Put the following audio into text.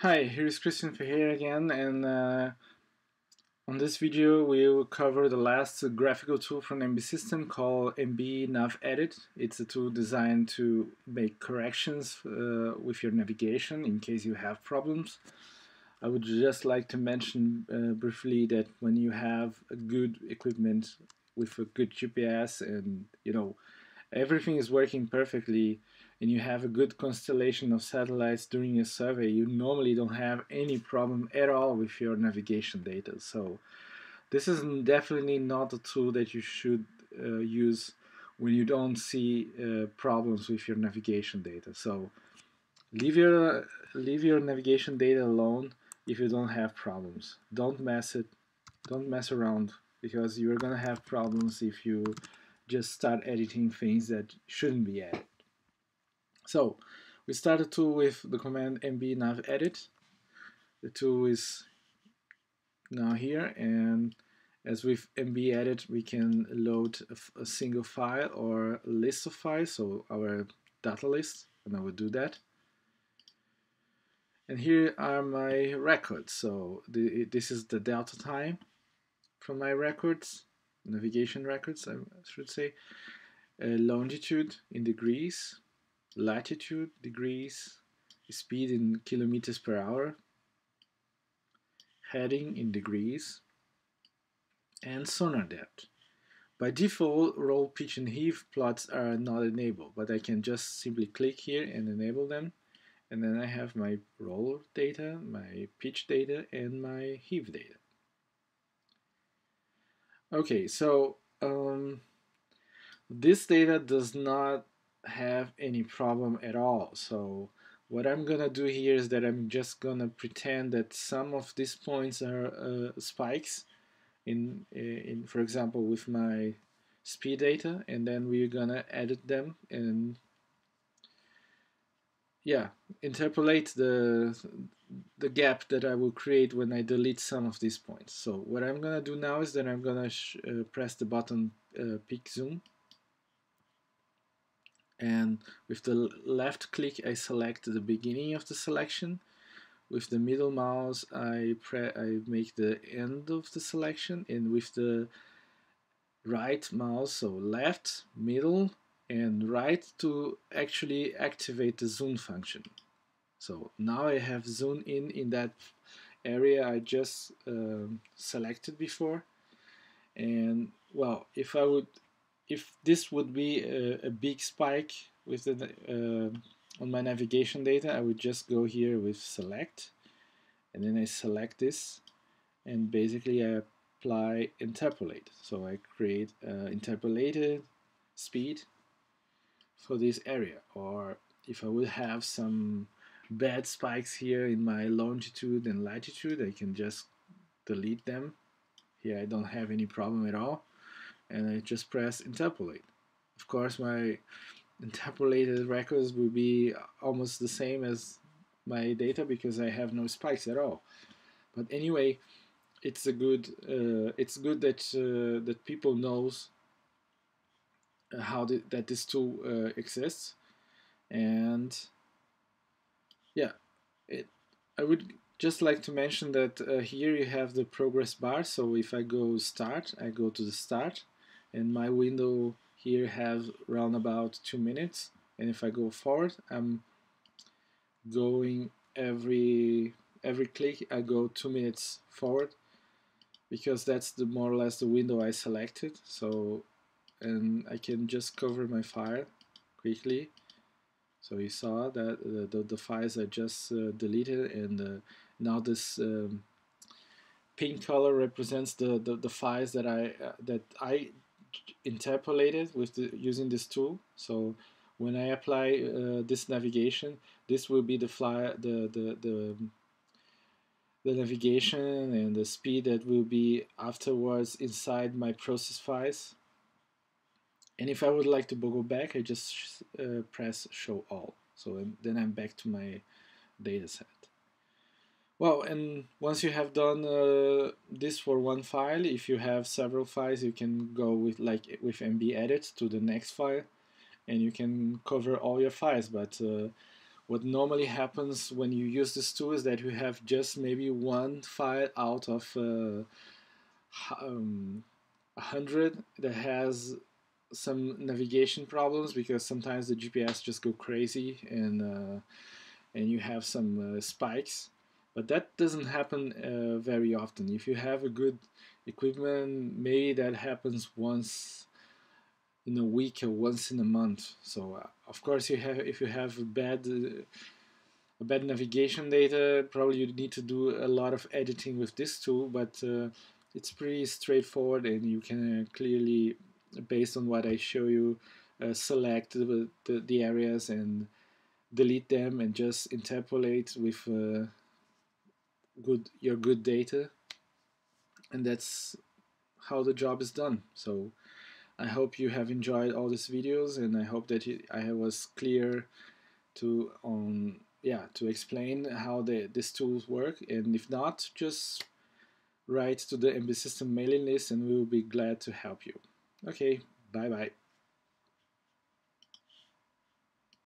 Hi, here is Christian here again, and on this video we will cover the last graphical tool from MB System called mbnavedit. It's a tool designed to make corrections with your navigation in case you have problems. I would just like to mention briefly that when you have a good equipment with a good GPS and everything is working perfectly and you have a good constellation of satellites during a survey, you normally don't have any problem at all with your navigation data. So this is definitely not a tool that you should use when you don't see problems with your navigation data. So leave your leave your navigation data alone if you don't have problems. Don't mess around, because you're gonna have problems if you just start editing things that shouldn't be added. So we start the tool with the command mbnavedit. The tool is now here, and as with mbedit, we can load a single file or a list of files, so our data list, and I will do that. And here are my records. So this is the delta time from my records, navigation records, I should say. Longitude in degrees, latitude degrees, speed in kilometers per hour, heading in degrees, and sonar depth. By default, roll, pitch, and heave plots are not enabled, but I can just simply click here and enable them. And then I have my roll data, my pitch data, and my heave data. Okay, so this data does not have any problem at all. So what I'm gonna do here is that I'm just gonna pretend that some of these points are spikes in for example with my speed data, and then we're gonna edit them and interpolate the gap that I will create when I delete some of these points. So what I'm gonna do now is that I'm gonna press the button peak zoom, and with the left click I select the beginning of the selection. With the middle mouse I make the end of the selection, and with the right mouse, so left, middle, and right, to actually activate the zoom function. So now I have zoomed in that area I just selected before. And well, if this would be a big spike with the on my navigation data, I would just go here with select, and then I select this, and basically I apply interpolate. So I create interpolated speed for this area. Or if I would have some bad spikes here in my longitude and latitude, I can just delete them. Here I don't have any problem at all, and I just press interpolate. Of course, my interpolated records will be almost the same as my data because I have no spikes at all. But anyway, it's good that that people knows that this tool exists. And yeah, I would just like to mention that here you have the progress bar. So if I go start, I go to the start, and my window here has around about 2 minutes. And if I go forward, I'm going every click I go 2 minutes forward, because that's the more or less the window I selected. So, and I can just cover my file quickly. So you saw that the files I just deleted, and now this pink color represents the files that I interpolated with using this tool. So when I apply this navigation, this will be the navigation and the speed that will be afterwards inside my process files. And if I would like to go back, I just press show all. So then I'm back to my dataset. Well, and once you have done this for one file, if you have several files, you can go with mbedit to the next file, and you can cover all your files. But what normally happens when you use this tool is that you have just maybe one file out of 100 that has some navigation problems, because sometimes the GPS just go crazy and you have some spikes. But that doesn't happen very often. If you have a good equipment, maybe that happens once in a week or once in a month. So of course, if you have bad navigation data, probably you need to do a lot of editing with this tool. But it's pretty straightforward, and you can clearly, based on what I show you, select the areas and delete them and just interpolate with your good data, and that's how the job is done. So I hope you have enjoyed all these videos, and I hope that I was clear to to explain how these tools work. And if not, just write to the MB System mailing list and we will be glad to help you. Okay, bye bye.